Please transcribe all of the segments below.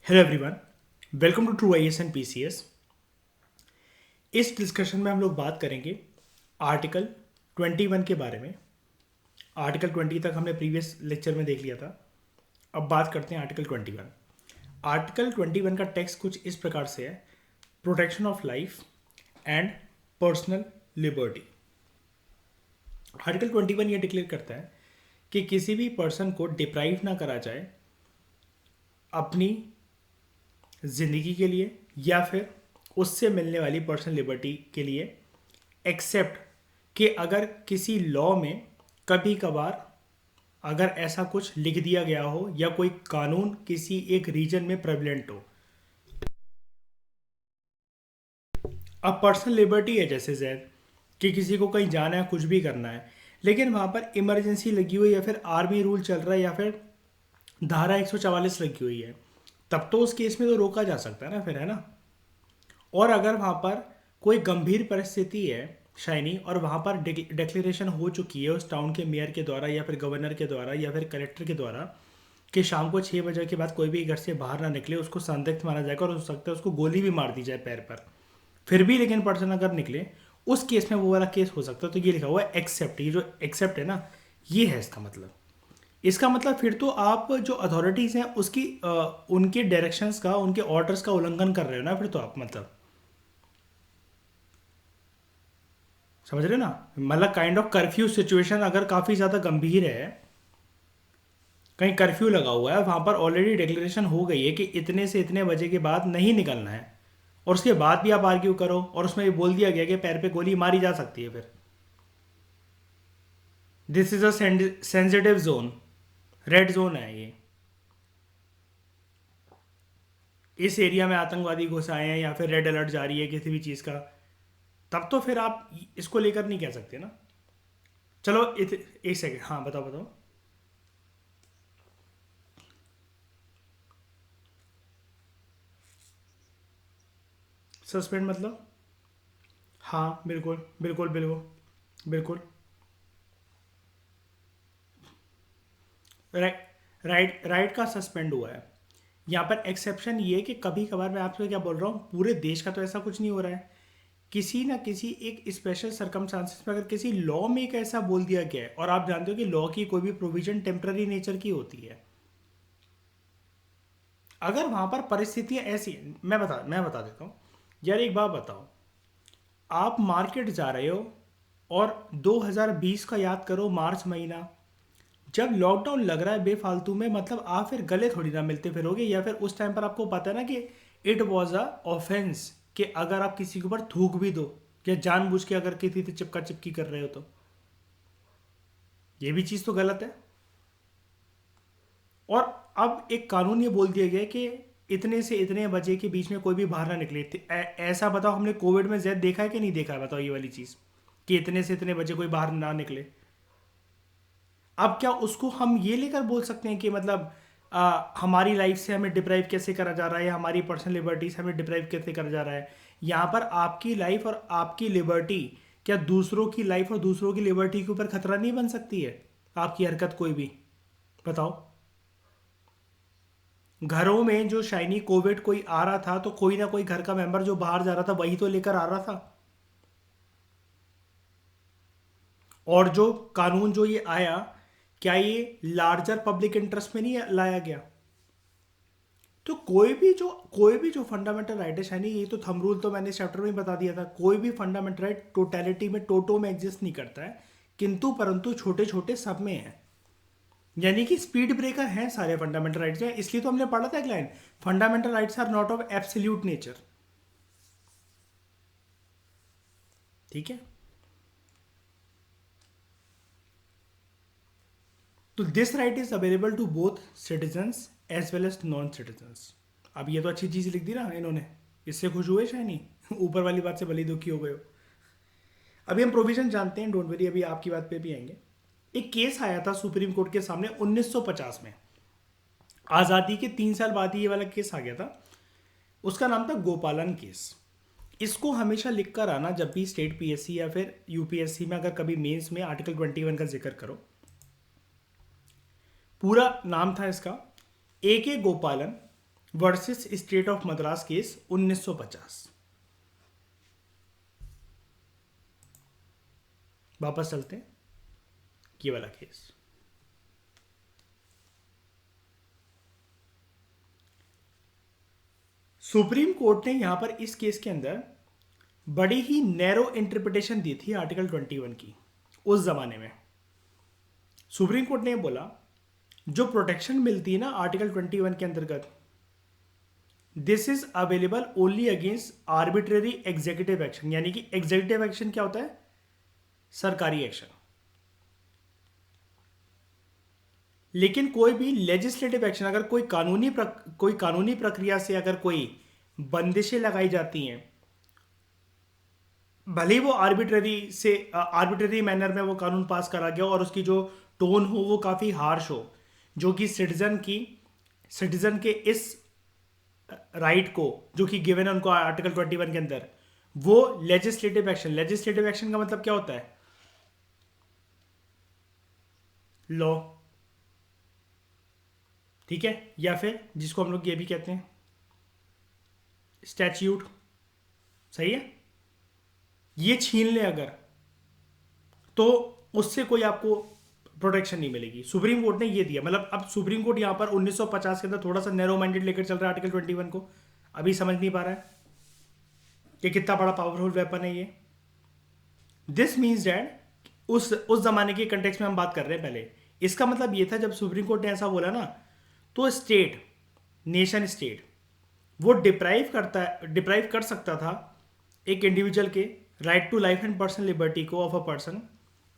Hello everyone, welcome to true IAS and PCS. इस discussion में हम लोग बात करेंगे आर्टिकल 21 के बारे में। आर्टिकल 20 तक हमने प्रीवियस लेक्चर में देख लिया था। अब बात करते हैं आर्टिकल 21। आर्टिकल 21 का टेक्स्ट कुछ इस प्रकार से है: protection of life and personal liberty. Article 21 ये डिक्लेयर करता है कि किसी भी पर्सन को डिप्राइव ना करा जाए अपनी ज़िंदगी के लिए या फिर उससे मिलने वाली पर्सनल लिबर्टी के लिए, एक्सेप्ट कि अगर किसी लॉ में कभी कभार अगर ऐसा कुछ लिख दिया गया हो या कोई कानून किसी एक रीजन में प्रेवलेंट हो। अब पर्सनल लिबर्टी है जैसे जैद कि किसी को कहीं जाना है, कुछ भी करना है, लेकिन वहाँ पर इमरजेंसी लगी हुई है या फिर आर्मी रूल चल रहा है या फिर धारा 144 लगी हुई है, तब तो उस केस में तो रोका जा सकता है ना, फिर है ना। और अगर वहाँ पर कोई गंभीर परिस्थिति है शाइनी, और वहाँ पर डिक्लेरेशन हो चुकी है उस टाउन के मेयर के द्वारा या फिर गवर्नर के द्वारा या फिर कलेक्टर के द्वारा कि शाम को 6 बजे के बाद कोई भी घर से बाहर ना निकले, उसको संदिग्ध माना जाएगा और हो सकता है उसको गोली भी मार दी जाए पैर पर, फिर भी लेकिन पर्सन अगर निकले, उस केस में वो वाला केस हो सकता है। तो ये लिखा हुआ है एक्सेप्ट। ये जो एक्सेप्ट है ना, ये है इसका मतलब। इसका मतलब फिर तो आप जो अथॉरिटीज़ हैं उसकी उनके डायरेक्शंस का, उनके ऑर्डर्स का उल्लंघन कर रहे हो ना, फिर तो आप मतलब समझ रहे हो ना। मतलब काइंड ऑफ कर्फ्यू सिचुएशन अगर काफ़ी ज़्यादा गंभीर है, कहीं कर्फ्यू लगा हुआ है, वहाँ पर ऑलरेडी डिक्लेरेशन हो गई है कि इतने से इतने बजे के बाद नहीं निकलना है, और उसके बाद भी आप आर्ग्यू करो और उसमें ये बोल दिया गया कि पैर पे गोली मारी जा सकती है, फिर this is a sensitive zone, red zone है ये। इस एरिया में आतंकवादी घुस आए हैं या फिर रेड अलर्ट जारी है किसी भी चीज़ का, तब तो फिर आप इसको लेकर नहीं कह सकते ना। चलो एक सेकेंड, हाँ बताओ बताओ। सस्पेंड मतलब? हाँ बिल्कुल बिल्कुल बिल्कुल बिल्कुल। राइट राइट राइट का सस्पेंड हुआ है। यहाँ पर एक्सेप्शन ये है कि कभी कभार, मैं आपसे क्या बोल रहा हूँ, पूरे देश का तो ऐसा कुछ नहीं हो रहा है, किसी ना किसी एक स्पेशल सर्कमस्टांसिस में अगर किसी लॉ में एक ऐसा बोल दिया गया है, और आप जानते हो कि लॉ की कोई भी प्रोविजन टेम्पररी नेचर की होती है। अगर वहाँ पर परिस्थितियाँ ऐसी, मैं बता देता हूँ यार। एक बात बताओ, आप मार्केट जा रहे हो और 2020 का याद करो, मार्च महीना, जब लॉकडाउन लग रहा है बेफालतू में, मतलब आप फिर गले थोड़ी ना मिलते फिरोगे, या फिर उस टाइम पर आपको पता है ना कि इट वॉज अ ऑफेंस कि अगर आप किसी के ऊपर थूक भी दो या जानबूझ के अगर किसी से चिपका चिपकी कर रहे हो, तो ये भी चीज़ तो गलत है। और अब एक कानून ये बोल दिया गया है कि इतने से इतने बजे के बीच में कोई भी बाहर ना निकले। ऐसा बताओ, हमने कोविड में जैद देखा है कि नहीं देखा है? बताओ ये वाली चीज़ कि इतने से इतने बजे कोई बाहर ना निकले। अब क्या उसको हम ये लेकर बोल सकते हैं कि मतलब हमारी लाइफ से हमें डिप्राइव कैसे करा जा रहा है, या हमारी पर्सनल लिबर्टी से हमें डिप्राइव कैसे करा जा रहा है? यहाँ पर आपकी लाइफ और आपकी लिबर्टी क्या दूसरों की लाइफ और दूसरों की लिबर्टी के ऊपर खतरा नहीं बन सकती है? आपकी हरकत कोई भी, बताओ। घरों में जो शाइनी कोविड कोई आ रहा था, तो कोई ना कोई घर का मेंबर जो बाहर जा रहा था वही तो लेकर आ रहा था। और जो कानून जो ये आया, क्या ये लार्जर पब्लिक इंटरेस्ट में नहीं लाया गया? तो कोई भी जो फंडामेंटल राइट है शाइनी, ये तो थंब रूल तो मैंने चैप्टर में ही बता दिया था, कोई भी फंडामेंटल राइट टोटलिटी में, टोटो में एग्जिस्ट नहीं करता है, किंतु परंतु छोटे छोटे सब में है। यानी कि स्पीड ब्रेकर हैं सारे फंडामेंटल राइट्स में, इसलिए तो हमने पढ़ा था एक line, fundamental rights are not of absolute nature. ठीक है। तो this right is available to both citizens as well as non citizens. अब ये तो अच्छी चीज़ लिख दी ना इन्होंने, इससे खुश हुए शायद नहीं ऊपर वाली बात से भले ही दुखी हो गए हो। अभी हम प्रोविजन जानते हैं, डोंट वरी, अभी आपकी बात पे भी आएंगे। एक केस आया था सुप्रीम कोर्ट के सामने 1950 में, आज़ादी के 3 साल बाद ही ये वाला केस आ गया था। उसका नाम था गोपालन केस। इसको हमेशा लिख कर आना जब भी स्टेट पीएससी या फिर यूपीएससी में अगर कभी मेंस में आर्टिकल 21 का जिक्र करो। पूरा नाम था इसका, ए K Gopalan, versus State of Madras case 1950। वापस चलते हैं, ये वाला केस। सुप्रीम कोर्ट ने यहां पर इस केस के अंदर बड़ी ही नैरो इंटरप्रिटेशन दी थी आर्टिकल 21 की। उस जमाने में सुप्रीम कोर्ट ने बोला जो प्रोटेक्शन मिलती है ना आर्टिकल 21 के अंतर्गत, this is available only against arbitrary executive action. यानी कि एग्जीक्यूटिव एक्शन क्या होता है? सरकारी एक्शन। लेकिन कोई भी लेजिस्लेटिव एक्शन, अगर कोई कानूनी प्रक्रिया से अगर कोई बंदिशें लगाई जाती हैं, भले ही वो आर्बिट्रेरी मैनर में वो कानून पास करा गया और उसकी जो टोन हो वो काफ़ी हार्श हो, जो कि सिटीजन के इस राइट को जो कि गिवन है उनको आर्टिकल 21 के अंदर, वो लेजिस्लेटिव एक्शन का मतलब क्या होता है? लॉ। ठीक है, या फिर जिसको हम लोग ये भी कहते हैं स्टैच्यूट। सही है। ये छीन ले अगर, तो उससे कोई आपको प्रोटेक्शन नहीं मिलेगी। सुप्रीम कोर्ट ने ये दिया। मतलब अब सुप्रीम कोर्ट यहां पर 1950 के अंदर थोड़ा सा नैरो माइंडेड लेकर चल रहा है आर्टिकल 21 को। अभी समझ नहीं पा रहा है कि कितना बड़ा पावरफुल वेपन है ये। दिस मीन्स डैट उस जमाने के कंटेक्स्ट में हम बात कर रहे हैं पहले। इसका मतलब ये था जब सुप्रीम कोर्ट ने ऐसा बोला ना, तो नेशन स्टेट वो डिप्राइव कर सकता था एक इंडिविजुअल के right to life and personal liberty को ऑफ अ पर्सन,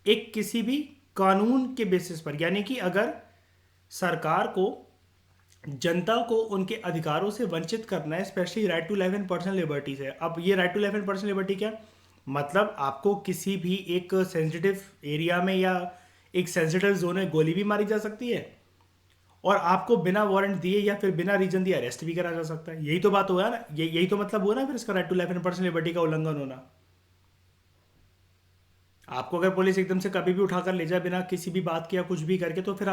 एक किसी भी कानून के बेसिस पर। यानी कि अगर सरकार को जनता को उनके अधिकारों से वंचित करना है, specially right to life and personal liberty से। अब ये right to life and personal liberty क्या मतलब? आपको किसी भी एक सेंसिटिव एरिया में या एक सेंसिटिव जोन में गोली भी मारी जा सकती है, और आपको बिना वारंट दिए या फिर बिना रीजन दिए अरेस्ट भी करा जा सकता है। यही तो बात हुआ ना, यही तो मतलब हुआ ना फिर इसका right to life and personal liberty का उल्लंघन होना। आपको अगर पुलिस एकदम से कभी भी उठाकर ले जाए बिना किसी भी बात के या कुछ भी करके, तो फिर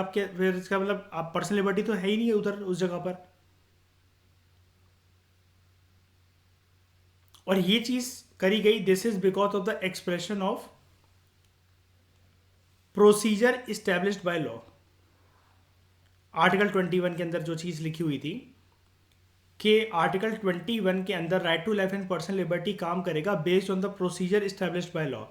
इसका मतलब आप पर्सनल लिबर्टी तो है ही नहीं है उधर उस जगह पर। और ये चीज करी गई, this is because of the expression of procedure established by law. Article 21 के अंदर जो चीज लिखी हुई थी कि आर्टिकल 21 के अंदर right to life and personal liberty काम करेगा based on the procedure established by law.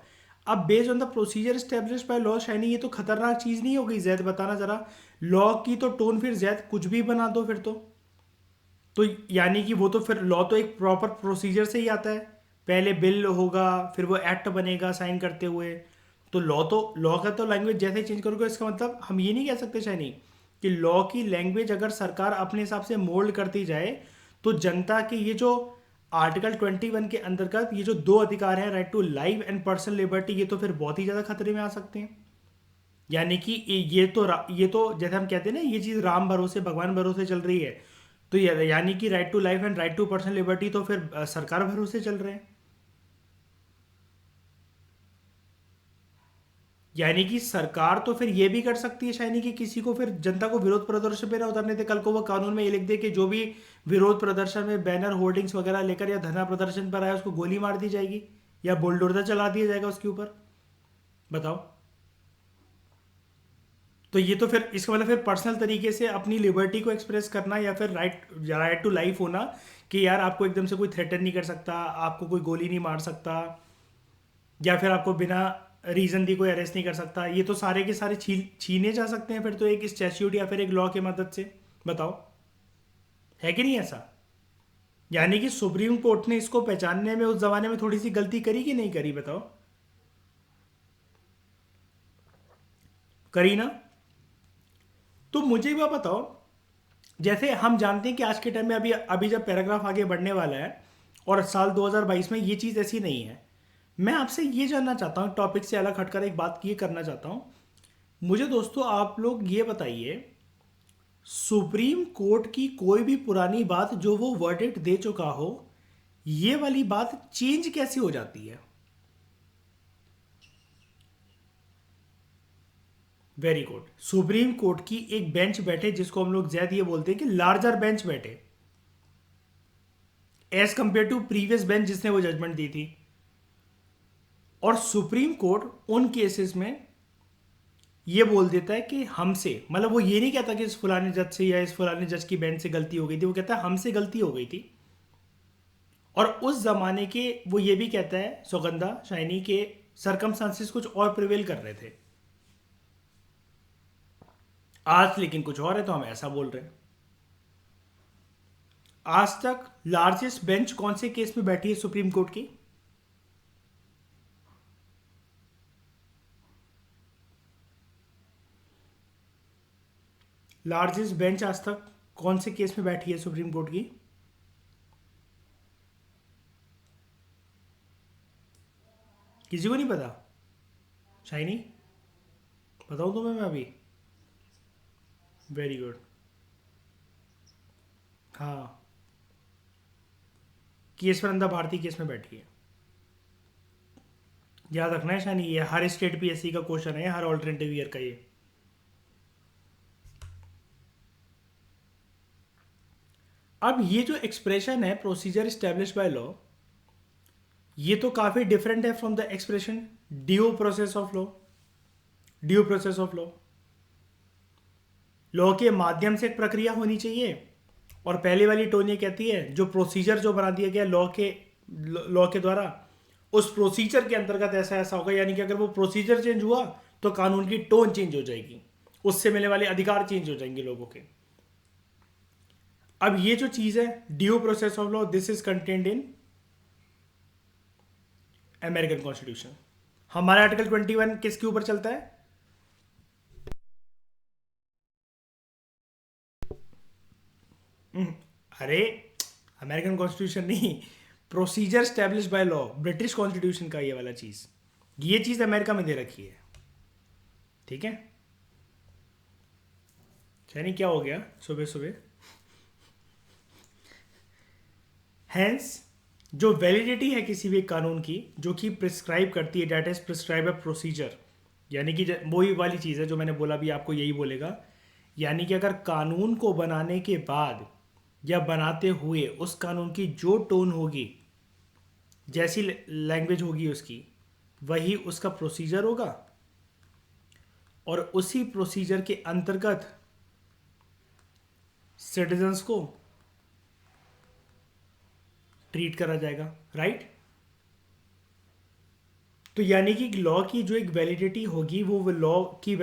अब based on the procedure established by law, शायनी ये तो खतरनाक चीज नहीं हो गई जैद? बताना जरा। लॉ की तो टोन फिर जैद कुछ भी बना दो फिर तो यानी कि वो तो फिर लॉ तो एक प्रॉपर प्रोसीजर से ही आता है। पहले बिल होगा, फिर वो एक्ट बनेगा साइन करते हुए। तो लॉ का तो लैंग्वेज जैसे चेंज करोगे, इसका मतलब हम ये नहीं कह सकते शायनी कि लॉ की लैंग्वेज अगर सरकार अपने हिसाब से मोल्ड करती जाए, तो जनता के ये जो आर्टिकल 21 के अंतर्गत ये जो दो अधिकार हैं, right to life and personal liberty, ये तो फिर बहुत ही ज़्यादा खतरे में आ सकते हैं। यानी कि ये तो जैसे हम कहते हैं ना, ये चीज़ राम भरोसे भगवान भरोसे चल रही है, तो यानी कि right to life and right to personal liberty तो फिर सरकार भरोसे चल रहे हैं। यानी कि सरकार तो फिर ये भी कर सकती है शायनी कि किसी को फिर जनता को विरोध प्रदर्शन पे ना उतरने दे। कल को वो कानून में ये लिख दे कि जो भी विरोध प्रदर्शन में बैनर होर्डिंग्स वगैरह लेकर या धरना प्रदर्शन पर आया उसको गोली मार दी जाएगी या बुलडोजर चला दिया जाएगा उसके ऊपर। बताओ। तो ये तो फिर इसका मतलब फिर पर्सनल तरीके से अपनी लिबर्टी को एक्सप्रेस करना या फिर राइट टू लाइफ होना कि यार आपको एकदम से कोई थ्रेटन नहीं कर सकता, आपको कोई गोली नहीं मार सकता, या फिर आपको बिना रीजन दी कोई अरेस्ट नहीं कर सकता, ये तो सारे के सारे छीने जा सकते हैं फिर तो एक स्टैच्यूट या फिर एक लॉ की मदद से। बताओ, है कि नहीं ऐसा? यानी कि सुप्रीम कोर्ट ने इसको पहचानने में उस जमाने में थोड़ी सी गलती करी कि नहीं करी? बताओ, करी ना? तो मुझे भी बताओ, जैसे हम जानते हैं कि आज के टाइम में अभी अभी जब पैराग्राफ आगे बढ़ने वाला है और साल 2022 में ये चीज़ ऐसी नहीं है। मैं आपसे ये जानना चाहता हूँ, टॉपिक से अलग हटकर एक बात ये करना चाहता हूँ। मुझे दोस्तों आप लोग ये बताइए, सुप्रीम कोर्ट की कोई भी पुरानी बात जो वो वर्डिक्ट दे चुका हो, ये वाली बात चेंज कैसे हो जाती है? Very good. सुप्रीम कोर्ट की एक बेंच बैठे जिसको हम लोग ज्यादा ये बोलते हैं कि लार्जर बेंच बैठे, as compare to previous bench जिसने वो जजमेंट दी थी। और सुप्रीम कोर्ट उन केसेस में ये बोल देता है कि हमसे, मतलब वो ये नहीं कहता कि इस फलाने जज से या इस फलाने जज की बेंच से गलती हो गई थी, वो कहता है हमसे गलती हो गई थी। और उस जमाने के वो ये भी कहता है सौगंधा शाइनी के सरकमस्टांसिस कुछ और प्रिवेल कर रहे थे, आज लेकिन कुछ और है, तो हम ऐसा बोल रहे हैं। आज तक लार्जेस्ट बेंच कौन से केस में बैठी है सुप्रीम कोर्ट की? लार्जेस्ट बेंच आज तक कौन से केस में बैठी है सुप्रीम कोर्ट की? किसी को नहीं पता? शाइनी, बताऊं तुम्हें मैं अभी? Very good. हाँ, केसवरंदा भारती केस में बैठी है। याद रखना है शाइनी, ये हर स्टेट पीएससी का क्वेश्चन है, हर ऑल्टरनेटिव ईयर का ये। अब ये जो एक्सप्रेशन है प्रोसीजर स्टैब्लिश बाय लॉ, ये तो काफी डिफरेंट है from the expression due process of law. Due process of law, law के माध्यम से एक प्रक्रिया होनी चाहिए, और पहले वाली टोन ये कहती है जो प्रोसीजर जो बना दिया गया लॉ के द्वारा, उस प्रोसीजर के अंतर्गत ऐसा ऐसा होगा, यानी कि अगर वो प्रोसीजर चेंज हुआ तो कानून की टोन चेंज हो जाएगी, उससे मिलने वाले अधिकार चेंज हो जाएंगे लोगों के। अब ये जो चीज है due process of law, this is contained in American constitution. हमारा आर्टिकल 21 किसके ऊपर चलता है? अरे अमेरिकन कॉन्स्टिट्यूशन नहीं, procedure establish by law, British constitution का ये वाला चीज, ये चीज अमेरिका में दे रखी है। ठीक है, यानी क्या हो गया सुबह सुबह? हैंस जो वैलिडिटी है किसी भी कानून की जो कि प्रिस्क्राइब करती है, that is prescribe a procedure, यानी कि वही वाली चीज़ है जो मैंने बोला भी, आपको यही बोलेगा। यानी कि अगर कानून को बनाने के बाद या बनाते हुए उस कानून की जो टोन होगी, जैसी लैंग्वेज होगी उसकी, वही उसका प्रोसीजर होगा, और उसी प्रोसीजर के अंतर्गत सिटीजन्स को ट्रीट करा जाएगा। राइट? तो यानी कि लॉ की जो एक वैलिडिटी होगी, वो लॉ की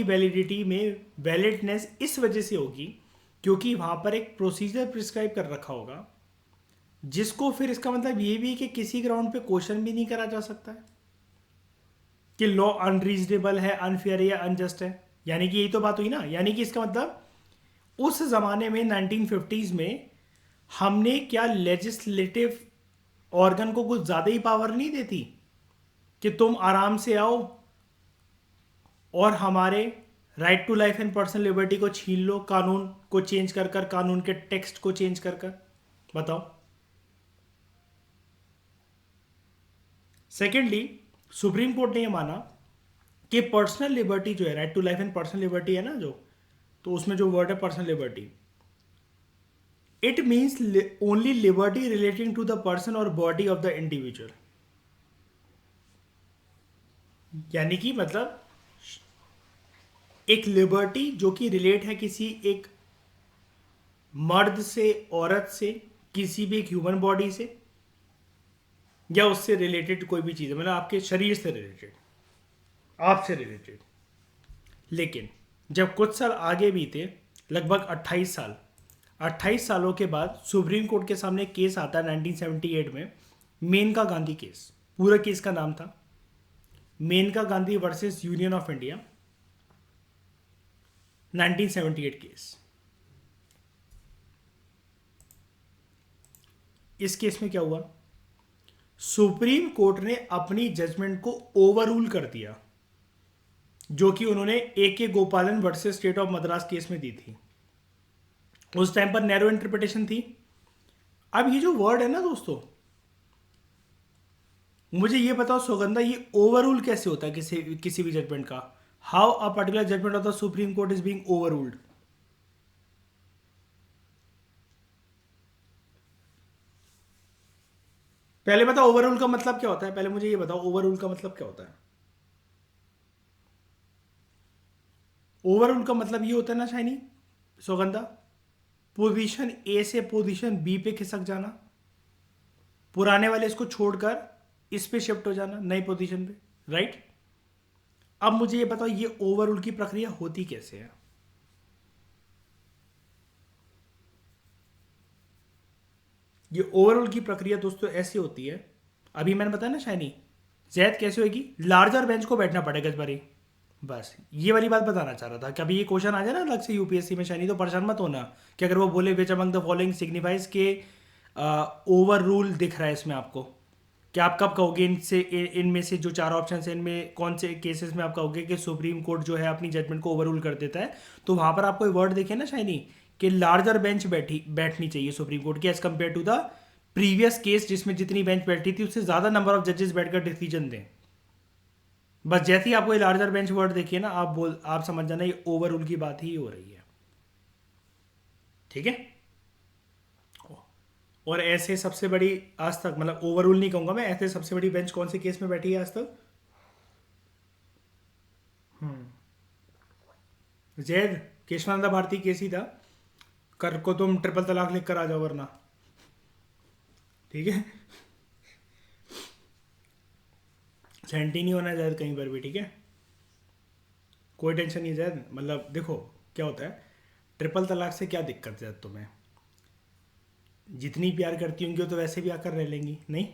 वैलिडिटी में वैलिडनेस इस वजह से होगी क्योंकि वहां पर एक प्रोसीजर प्रिस्क्राइब कर रखा होगा, जिसको फिर इसका मतलब ये भी है कि किसी ग्राउंड पे क्वेश्चन भी नहीं करा जा सकता है कि लॉ अनरीजनेबल है, अनफेयर है या अनजस्ट है। यानी कि यही तो बात हुई ना, यानी कि इसका मतलब उस जमाने में 1950s में हमने क्या लेजिस्लेटिव ऑर्गन को कुछ ज्यादा ही पावर नहीं देती कि तुम आराम से आओ और हमारे right to life and personal liberty को छीन लो, कानून को चेंज कर कर, कानून के टेक्स्ट को चेंज कर कर? बताओ। सेकेंडली, सुप्रीम कोर्ट ने यह माना कि पर्सनल लिबर्टी जो है, right to life and personal liberty है ना जो, तो उसमें जो वर्ड है personal liberty, it means only liberty relating to the person और बॉडी ऑफ द इंडिविजुअल। यानी कि मतलब एक लिबर्टी जो कि रिलेट है किसी एक मर्द से, औरत से, किसी भी एक ह्यूमन बॉडी से, या उससे रिलेटेड कोई भी चीज़ है, मतलब आपके शरीर से रिलेटेड, आपसे रिलेटेड। लेकिन जब कुछ साल आगे बीते, लगभग 28 साल, 28 सालों के बाद सुप्रीम कोर्ट के सामने केस आता है 1978 में, मेनका गांधी केस। पूरा केस का नाम था Maneka Gandhi versus union of India, 1978 case. इस केस में क्या हुआ? सुप्रीम कोर्ट ने अपनी जजमेंट को ओवररूल कर दिया, जो कि उन्होंने ए K Gopalan versus State of Madras case में दी थी। उस टाइम पर नैरो इंटरप्रिटेशन थी। अब ये जो वर्ड है ना दोस्तों, मुझे ये बताओ सौगंधा, ये ओवररूल कैसे होता है किसी भी जजमेंट का? How a particular judgement of the Supreme Court is being overruled? पहले बताओ ओवर रूल का मतलब क्या होता है, पहले मुझे ये बताओ ओवर रूल का मतलब क्या होता है। ओवर रूल का मतलब ये होता है ना शाइनी, सौगंधा, पोजीशन ए से पोजीशन बी पे खिसक जाना, पुराने वाले इसको छोड़कर इस पे शिफ्ट हो जाना नई पोजीशन पे, राइट। अब मुझे ये बताओ ये ओवरऑल की प्रक्रिया होती कैसे है। ये ओवरऑल की प्रक्रिया दोस्तों ऐसी होती है, अभी मैंने बताया ना शाइनी, जैद कैसे होगी, लार्जर बेंच को बैठना पड़ेगा इस बारी। बस ये वाली बात बताना चाह रहा था कि अभी ये क्वेश्चन आ जाए ना अलग से यूपीएससी में शाइनी, तो परेशान मत होना कि अगर वो बोले which among the following signifies के ओवर रूल दिख रहा है इसमें आपको, कि आप कब कहोगे इनसे इनमें से जो चार ऑप्शन है इनमें कौन से केसेस में आप कहोगे कि सुप्रीम कोर्ट जो है अपनी जजमेंट को ओवररूल कर देता है। तो वहां पर आपको वर्ड देखे ना शाइनी कि लार्जर बेंच बैठनी चाहिए सुप्रीम कोर्ट की as compare to the previous case जिसमें जितनी बेंच बैठी थी उससे ज्यादा नंबर ऑफ जजेस बैठकर डिसीजन दें। बस जैसे ही आपको ये लार्जर बेंच वर्ड देखिए ना, आप समझ जाना ये ओवररूल की बात ही हो रही है, ठीक है। और ऐसे सबसे बड़ी आज तक, मतलब ओवरऑल नहीं कहूंगा मैं, ऐसे सबसे बड़ी बेंच कौन से केस में बैठी है आज तक। जैद केशवानंदा भारती केस ही था, कर को तुम ट्रिपल तलाक लिख कर आ जाओ वरना, ठीक है। सेंटी नहीं होना जैद कहीं पर भी, ठीक है। कोई टेंशन नहीं जैद, मतलब देखो क्या होता है, ट्रिपल तलाक से क्या दिक्कत है जैद तुम्हें, जितनी प्यार करती होंगी वो तो वैसे भी आकर रह लेंगी नहीं।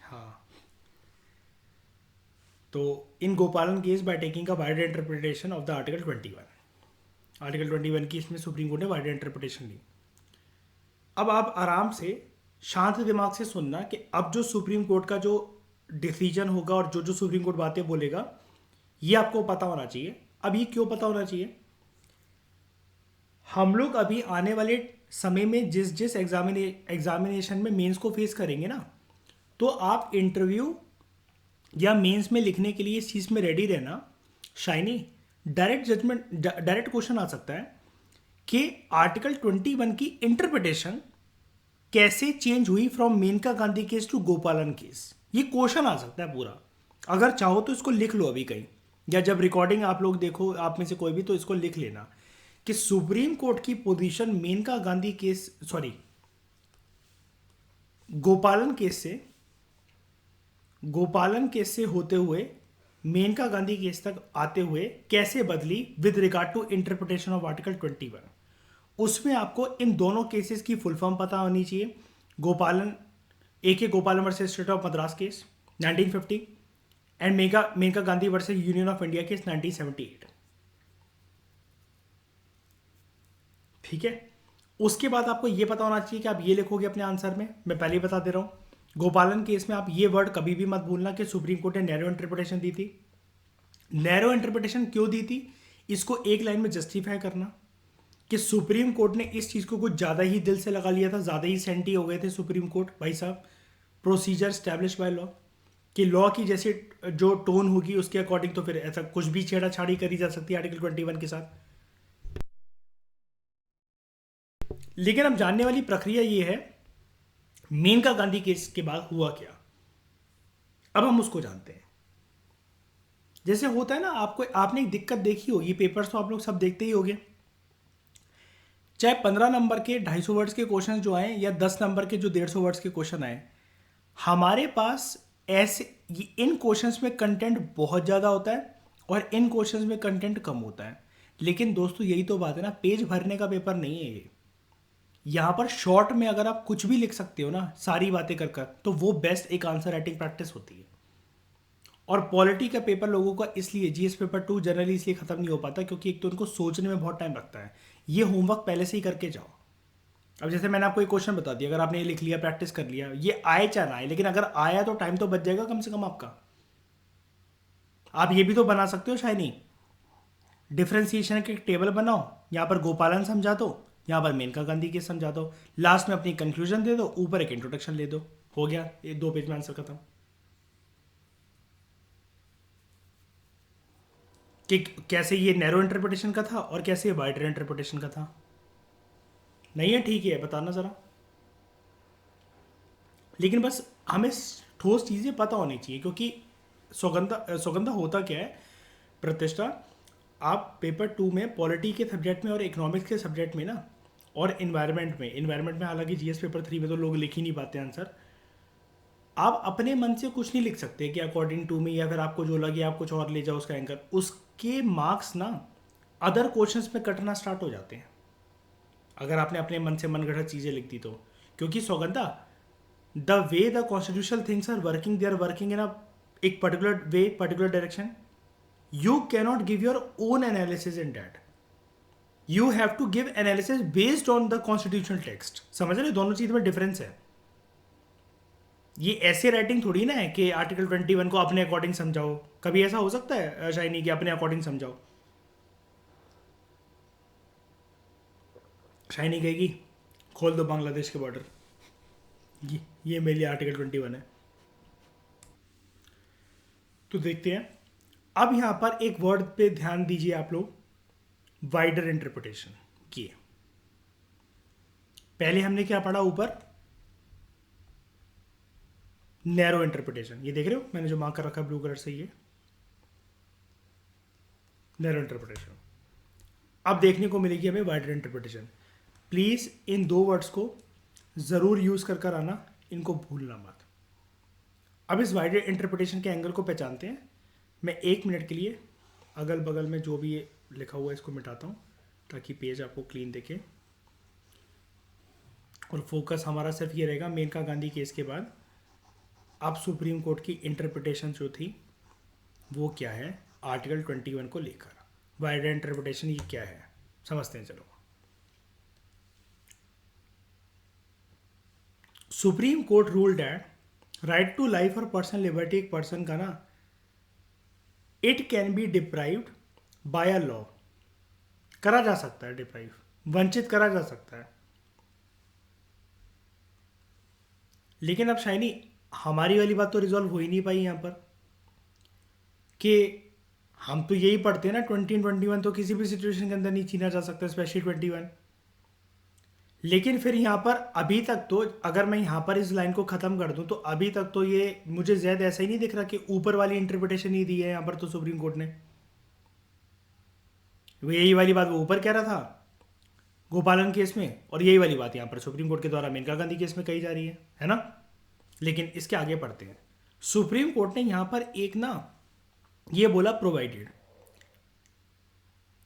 हाँ, तो इन गोपालन case by taking a wide interpretation of the article 21 की इसमें सुप्रीम कोर्ट ने वाइड इंटरप्रिटेशन ली। अब आप आराम से शांत दिमाग से सुनना कि अब जो सुप्रीम कोर्ट का जो डिसीजन होगा और जो जो सुप्रीम कोर्ट बातें बोलेगा ये आपको पता होना चाहिए। अब ये क्यों पता होना चाहिए, हम लोग अभी आने वाले समय में जिस जिस एग्जामिनेशन में मेंस को फेस करेंगे ना, तो आप इंटरव्यू या मेंस में लिखने के लिए इस चीज़ में रेडी रहना शाइनी। डायरेक्ट क्वेश्चन आ सकता है कि आर्टिकल 21 की इंटरप्रिटेशन कैसे चेंज हुई from Maneka Gandhi case to Gopalan case, ये क्वेश्चन आ सकता है पूरा। अगर चाहो तो इसको लिख लो अभी कहीं, या जब रिकॉर्डिंग आप लोग देखो आप में से कोई भी, तो इसको लिख लेना कि सुप्रीम कोर्ट की position Maneka Gandhi case, sorry, Gopalan case से गोपालन केस से होते हुए मेनका गांधी केस तक आते हुए कैसे बदली with regard to interpretation of article 21। उसमें आपको इन दोनों केसेस की फुल फॉर्म पता होनी चाहिए। गोपालन, A K Gopalan versus State of Madras case 1950 and Maneka Gandhi versus union of India case 1978, ठीक है। उसके बाद आपको यह पता होना चाहिए कि आप ये लिखोगे अपने आंसर में, मैं पहले ही बता दे रहा हूं, गोपालन केस में आप ये वर्ड कभी भी मत भूलना कि सुप्रीम कोर्ट ने नैरो इंटरप्रिटेशन दी थी। नैरो इंटरप्रिटेशन क्यों दी थी, इसको एक लाइन में जस्टिफाई करना कि सुप्रीम कोर्ट ने इस चीज को कुछ ज्यादा ही दिल से लगा लिया था, ज्यादा ही सेंटी हो गए थे सुप्रीम कोर्ट भाई साहब। प्रोसीजर स्टैब्लिश बाय लॉ, कि लॉ की जैसे जो टोन होगी उसके अकॉर्डिंग तो फिर ऐसा कुछ भी छेड़ाछाड़ी करी जा सकती है आर्टिकल 21 के साथ। लेकिन अब जानने वाली प्रक्रिया ये है मेनका गांधी केस के बाद हुआ क्या, अब हम उसको जानते हैं। जैसे होता है ना, आपको आपने एक दिक्कत देखी होगी, पेपर्स तो आप लोग सब देखते ही होंगे, चाहे 15 नंबर के 250 वर्ड्स के क्वेश्चन जो आए या 10 नंबर के जो 150 वर्ड्स के क्वेश्चन आए, हमारे पास ऐसे इन क्वेश्चंस में कंटेंट बहुत ज़्यादा होता है और इन क्वेश्चंस में कंटेंट कम होता है। लेकिन दोस्तों यही तो बात है ना, पेज भरने का पेपर नहीं है ये। यहाँ पर शॉर्ट में अगर आप कुछ भी लिख सकते हो ना सारी बातें कर कर, तो वो बेस्ट एक आंसर राइटिंग प्रैक्टिस होती है। और पॉलिटी का पेपर लोगों का इसलिए जीएस पेपर 2 जनरली इसलिए खत्म नहीं हो पाता क्योंकि एक तो उनको सोचने में बहुत टाइम लगता है। ये होमवर्क पहले से ही करके जाओ। अब जैसे मैंने आपको एक क्वेश्चन बता दिया, अगर आपने ये लिख लिया, प्रैक्टिस कर लिया, ये आए चाहे ना आए, लेकिन अगर आया तो टाइम तो बच जाएगा कम से कम आपका। आप ये भी तो बना सकते हो शायनी, डिफरेंशिएशन के टेबल बनाओ, यहाँ पर गोपालन समझा दो, यहाँ पर मेनका गांधी के समझा दो, लास्ट में अपनी कंक्लूजन दे दो, ऊपर एक इंट्रोडक्शन ले दो, हो गया, ये 2 पेज में आंसर खत्म। कि कैसे ये नैरो इंटरप्रिटेशन का था और कैसे ये वाइडर इंटरप्रिटेशन का था। नहीं है, ठीक है, बताना जरा। लेकिन बस हमें ठोस चीज़ें पता होनी चाहिए, क्योंकि सौगंधा होता क्या है प्रतिष्ठा, आप पेपर 2 में पॉलिटी के सब्जेक्ट में और इकोनॉमिक्स के सब्जेक्ट में ना, और इन्वायरमेंट में हालांकि जीएस पेपर 3 में तो लोग लिख ही नहीं पाते आंसर, आप अपने मन से कुछ नहीं लिख सकते कि अकॉर्डिंग टू मी, या फिर आपको जो लगे आप कुछ और ले जाओ उसका एंकर, उसके मार्क्स ना अदर क्वेश्चंस में कटना स्टार्ट हो जाते हैं अगर आपने अपने मन से मनगढ़ंत चीज़ें लिख दी तो। क्योंकि Saugandha, the way the constitutional things are working, they are working in a एक particular way, particular direction. You cannot give your own analysis in that. You have to give analysis based on the constitutional text. समझ रहे हो, दोनों चीज में difference है. ये ऐसे राइटिंग थोड़ी ना है कि आर्टिकल 21 को अपने अकॉर्डिंग समझाओ. कभी ऐसा हो सकता है शाइनी कि अपने अकॉर्डिंग समझाओ? शाइनी कहेगी खोल दो बांग्लादेश के बॉर्डर, ये मेरे लिए आर्टिकल 21 है. तो देखते हैं. अब यहां पर एक वर्ड पे ध्यान दीजिए आप लोग, वाइडर इंटरप्रिटेशन. ये पहले हमने क्या पढ़ा ऊपर, नैरो इंटरप्रिटेशन. ये देख रहे हो मैंने जो मार्क कर रखा है ब्लू कलर से, ये नैरो इंटरप्रिटेशन. अब देखने को मिलेगी हमें वाइडर इंटरप्रिटेशन. प्लीज इन दो वर्ड्स को जरूर यूज कर कर आना, इनको भूलना मत. अब इस वाइडर इंटरप्रिटेशन के एंगल को पहचानते हैं. मैं 1 मिनट के लिए अगल बगल में जो भी ये लिखा हुआ है इसको मिटाता हूँ ताकि पेज आपको क्लीन दिखे, और फोकस हमारा सिर्फ ये रहेगा मेनका गांधी केस के बाद अब सुप्रीम कोर्ट की इंटरप्रिटेशन जो थी वो क्या है आर्टिकल 21 को लेकर. वाइडर इंटरप्रिटेशन ये क्या है समझते हैं. चलो, supreme court ruled that right to life और पर्सनल लिबर्टी एक पर्सन का ना it can be deprived by a law, करा जा सकता है, डिप्राइव वंचित करा जा सकता है. लेकिन अब शाइनी हमारी वाली बात तो रिजॉल्व हो ही नहीं पाई यहाँ पर, कि हम तो यही पढ़ते हैं ना 2021 तो किसी भी सिचुएशन के अंदर नहीं छीना जा सकता, स्पेशली 21. लेकिन फिर यहाँ पर अभी तक तो अगर मैं यहाँ पर इस लाइन को ख़त्म कर दूँ तो अभी तक तो ये मुझे ज़्यादा ऐसा ही नहीं दिख रहा कि ऊपर वाली इंटरप्रिटेशन ही दी है यहाँ पर तो सुप्रीम कोर्ट ने. वो यही वाली बात वो ऊपर कह रहा था गोपालन केस में, और यही वाली बात यहाँ पर सुप्रीम कोर्ट के द्वारा मेनका गांधी केस में कही जा रही है ना. लेकिन इसके आगे पढ़ते हैं. सुप्रीम कोर्ट ने यहाँ पर एक ना ये बोला प्रोवाइडेड,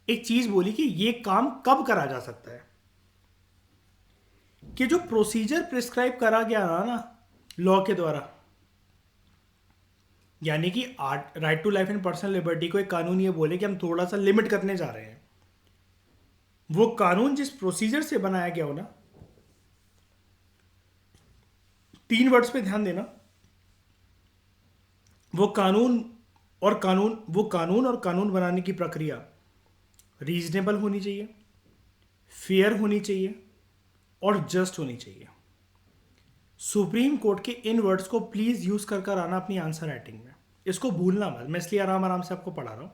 एक चीज बोली कि ये काम कब करा जा सकता है, कि जो प्रोसीजर प्रिस्क्राइब करा गया ना लॉ के द्वारा, यानी कि right to life and personal liberty को एक कानून ये बोले कि हम थोड़ा सा लिमिट करने जा रहे हैं, वो कानून जिस प्रोसीजर से बनाया गया हो ना, 3 वर्ड्स पे ध्यान देना, वो कानून और कानून बनाने की प्रक्रिया रीजनेबल होनी चाहिए, फेयर होनी चाहिए और जस्ट होनी चाहिए. सुप्रीम कोर्ट के इन वर्ड्स को प्लीज यूज कर कर आना अपनी आंसर राइटिंग में. इसको भूलना मत, मैं इसलिए आराम आराम से आपको पढ़ा रहा हूं,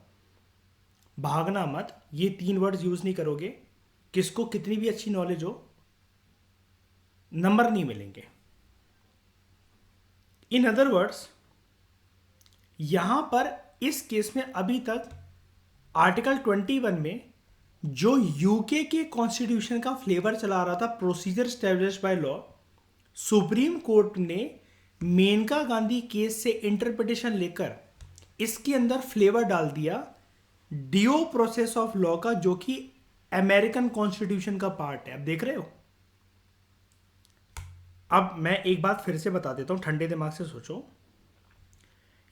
भागना मत. ये 3 वर्ड्स यूज नहीं करोगे, किसको कितनी भी अच्छी नॉलेज हो नंबर नहीं मिलेंगे. इन अदर वर्ड्स, यहां पर इस केस में अभी तक आर्टिकल 21 में जो यूके के कॉन्स्टिट्यूशन का फ्लेवर चला रहा था, procedure established by law, supreme court ने मेनका गांधी केस से इंटरप्रिटेशन लेकर इसके अंदर फ्लेवर डाल दिया डियो प्रोसेस ऑफ लॉ का, जो कि अमेरिकन कॉन्स्टिट्यूशन का पार्ट है. अब देख रहे हो. अब मैं एक बात फिर से बता देता हूं, ठंडे दिमाग से सोचो.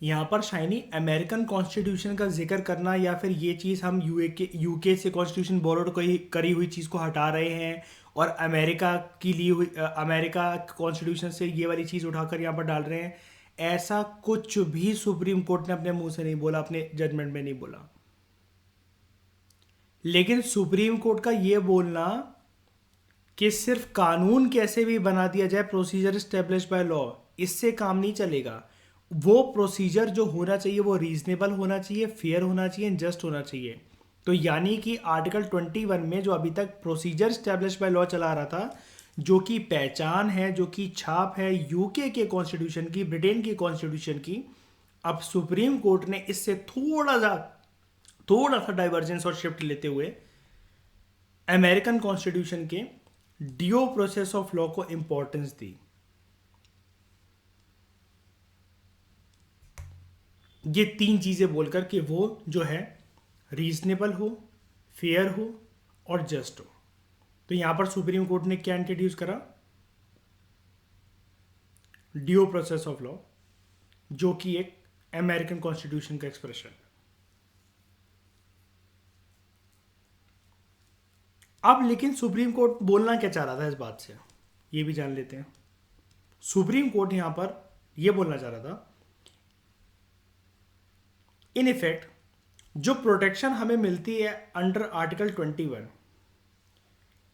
यहां पर शाइनी अमेरिकन कॉन्स्टिट्यूशन का जिक्र करना या फिर ये चीज़ हम यूके से कॉन्स्टिट्यूशन बोरोड करी हुई चीज़ को हटा रहे हैं और अमेरिका की ली हुई अमेरिका कॉन्स्टिट्यूशन से ये वाली चीज़ उठाकर यहाँ पर डाल रहे हैं, ऐसा कुछ भी सुप्रीम कोर्ट ने अपने मुंह से नहीं बोला, अपने जजमेंट में नहीं बोला. लेकिन सुप्रीम कोर्ट का ये बोलना कि सिर्फ कानून कैसे भी बना दिया जाए प्रोसीजर स्टेब्लिश बाय लॉ, इससे काम नहीं चलेगा. वो प्रोसीजर जो होना चाहिए वो रीजनेबल होना चाहिए, फेयर होना चाहिए, जस्ट होना चाहिए. तो यानी कि आर्टिकल 21 में जो अभी तक प्रोसीजर स्टैब्लिश बाय लॉ चला रहा था, जो कि पहचान है, जो कि छाप है यूके के कॉन्स्टिट्यूशन की, ब्रिटेन की कॉन्स्टिट्यूशन की, अब सुप्रीम कोर्ट ने इससे थोड़ा सा डाइवर्जेंस और शिफ्ट लेते हुए अमेरिकन कॉन्स्टिट्यूशन के ड्यू प्रोसेस ऑफ लॉ को इंपॉर्टेंस दी। ये तीन चीजें बोलकर कि वो जो है रीजनेबल हो, फेयर हो और जस्ट हो। तो यहां पर सुप्रीम कोर्ट ने क्या इंट्रोड्यूस करा? ड्यू प्रोसेस ऑफ लॉ, जो कि एक अमेरिकन कॉन्स्टिट्यूशन का एक्सप्रेशन है। अब लेकिन सुप्रीम कोर्ट बोलना क्या चाह रहा था इस बात से, ये भी जान लेते हैं। सुप्रीम कोर्ट यहां पर यह बोलना चाह रहा था, इन इफेक्ट जो प्रोटेक्शन हमें मिलती है under article 21,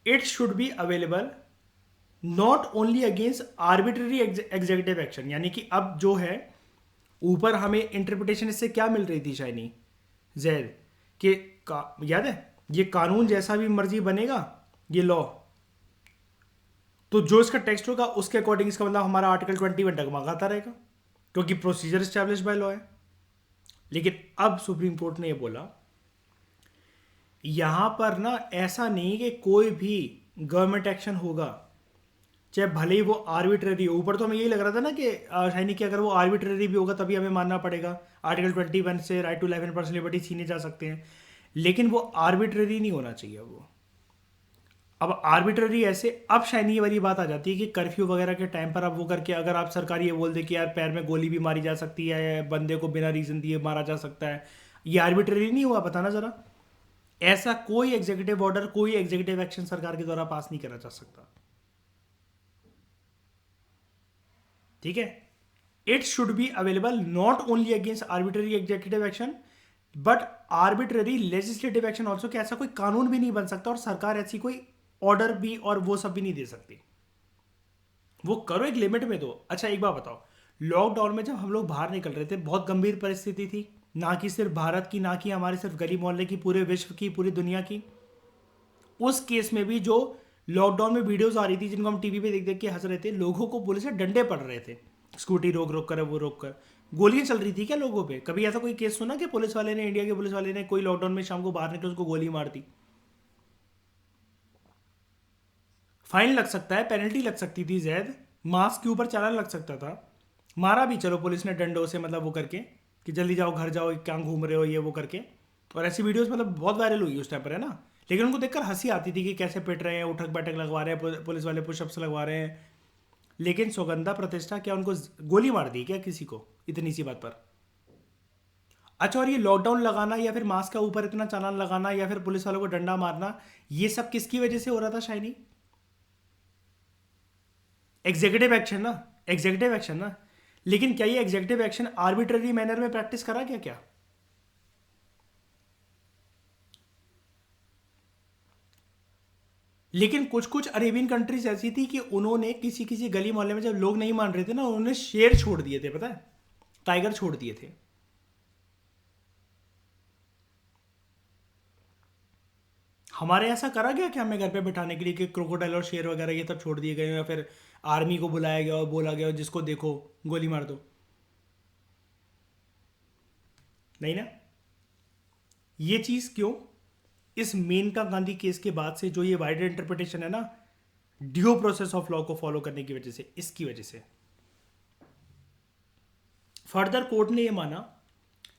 it should be available not only against arbitrary executive action. यानी कि अब जो है ऊपर हमें इंटरप्रिटेशन इससे क्या मिल रही थी शाइनी जैद कि याद है ये कानून जैसा भी मर्जी बनेगा ये लॉ, तो जो इसका टेक्स्ट होगा उसके अकॉर्डिंग इसका मतलब हमारा आर्टिकल 21 डगमगाता रहेगा, क्योंकि प्रोसीजर स्टैब्लिश बाय लॉ है। लेकिन अब सुप्रीम कोर्ट ने ये बोला यहां पर ना ऐसा नहीं कि कोई भी गवर्नमेंट एक्शन होगा चाहे भले ही वो आर्बिट्ररी हो। ऊपर तो हमें यही लग रहा था ना कि शाइनी कि अगर वो आर्बिट्ररी भी होगा तभी हमें मानना पड़ेगा, आर्टिकल 21 से right to life and personal liberty छीने जा सकते हैं, लेकिन वो आर्बिट्ररी नहीं होना चाहिए वो। अब आर्बिट्ररी ऐसे, अब शाइनी ये वाली बात आ जाती है कि कर्फ्यू वगैरह के टाइम पर अब वो करके अगर आप सरकार ये बोल दे कि यार पैर में गोली भी मारी जा सकती है, बंदे को बिना रीजन दिए मारा जा सकता है, ये आर्बिट्ररी नहीं हुआ? बताना जरा। ऐसा कोई एग्जीक्यूटिव ऑर्डर, कोई एग्जीक्यूटिव एक्शन सरकार के द्वारा पास नहीं करा जा सकता। ठीक है, it should be available not only against arbitrary executive action but arbitrary legislative action also. कि ऐसा कोई कानून भी नहीं बन सकता और सरकार ऐसी कोई ऑर्डर भी और वो सब भी नहीं दे सकती। वो करो एक लिमिट में दो। अच्छा एक बात बताओ, लॉकडाउन में जब हम लोग बाहर निकल रहे थे बहुत गंभीर परिस्थिति थी, ना कि सिर्फ भारत की, ना कि हमारे सिर्फ गली मोहल्ले की, पूरे विश्व की, पूरी दुनिया की। उस केस में भी जो लॉकडाउन में वीडियोस आ रही थी जिनको हम टीवी पे देख देख के हंस रहे थे, लोगों को पुलिस से डंडे पड़ रहे थे, स्कूटी रोक रोक कर, वो रोक कर गोलियां चल रही थी क्या लोगों पे? कभी ऐसा कोई केस सुना कि पुलिस वाले ने, इंडिया के पुलिस वाले ने, कोई लॉकडाउन में शाम को बाहर निकले उसको गोली मार दी? फाइन लग सकता है, पेनल्टी लग सकती थी जैद, मास्क के ऊपर चालान लग सकता था, मारा भी चलो पुलिस ने डंडों से, मतलब वो करके कि जल्दी जाओ घर जाओ, क्या घूम रहे हो, ये वो करके। और ऐसी वीडियोस मतलब बहुत वायरल हुई उस टाइम पर, है ना। लेकिन उनको देखकर हंसी आती थी कि कैसे पिट रहे हैं, उठक बैठक लगवा रहे हैं पुलिस वाले, पुशअप्स लगवा रहे हैं। लेकिन सौगंधा प्रतिष्ठा क्या उनको गोली मार दी क्या किसी को इतनी सी बात पर? अच्छा, और ये लॉकडाउन लगाना या फिर मास्क का ऊपर इतना चालान लगाना या फिर पुलिस वालों को डंडा मारना, ये सब किसकी वजह से हो रहा था शाइनी? एग्जीक्यूटिव एक्शन ना, एग्जीक्यूटिव एक्शन ना। लेकिन क्या ये एग्जीक्यूटिव एक्शन आर्बिट्ररी मैनर में प्रैक्टिस करा क्या? क्या लेकिन कुछ कुछ अरेबियन कंट्रीज ऐसी थी कि उन्होंने किसी किसी गली मोहल्ले में जब लोग नहीं मान रहे थे ना, उन्होंने शेर छोड़ दिए थे, पता है, टाइगर छोड़ दिए थे। हमारे ऐसा करा गया कि हमें घर पे बिठाने के लिए कि क्रोकोडाइल और शेर वगैरह ये सब छोड़ दिए गए, या फिर आर्मी को बुलाया गया और बोला गया जिसको देखो गोली मार दो? नहीं ना। ये चीज क्यों? इस मेनका गांधी केस के बाद से जो ये वाइडर इंटरप्रिटेशन है ना, ड्यू प्रोसेस ऑफ लॉ को फॉलो करने की वजह से, इसकी वजह से फर्दर कोर्ट ने ये माना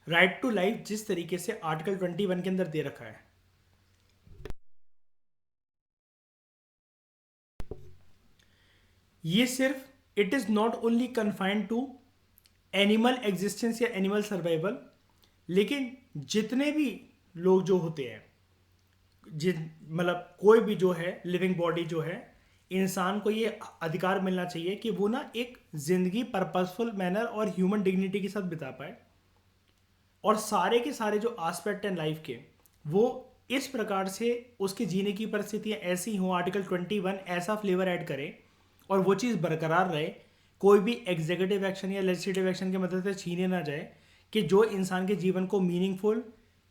राइट टू लाइफ जिस तरीके से आर्टिकल 21 के अंदर दे रखा है, ये सिर्फ it is not only confined to animal existence या एनिमल सर्वाइवल, लेकिन जितने भी लोग जो होते हैं, जिन मतलब कोई भी जो है लिविंग बॉडी जो है, इंसान को ये अधिकार मिलना चाहिए कि वो ना एक जिंदगी पर्पसफुल मैनर और ह्यूमन डिग्निटी के साथ बिता पाए, और सारे के सारे जो एस्पेक्ट हैं लाइफ के वो इस प्रकार से उसके जीने की परिस्थितियां ऐसी हों, आर्टिकल 21 ऐसा फ्लेवर ऐड करे और वो चीज़ बरकरार रहे, कोई भी एग्जीक्यूटिव एक्शन या लेजिस्लेटिव एक्शन की मदद से छीने ना जाए, कि जो इंसान के जीवन को मीनिंगफुल,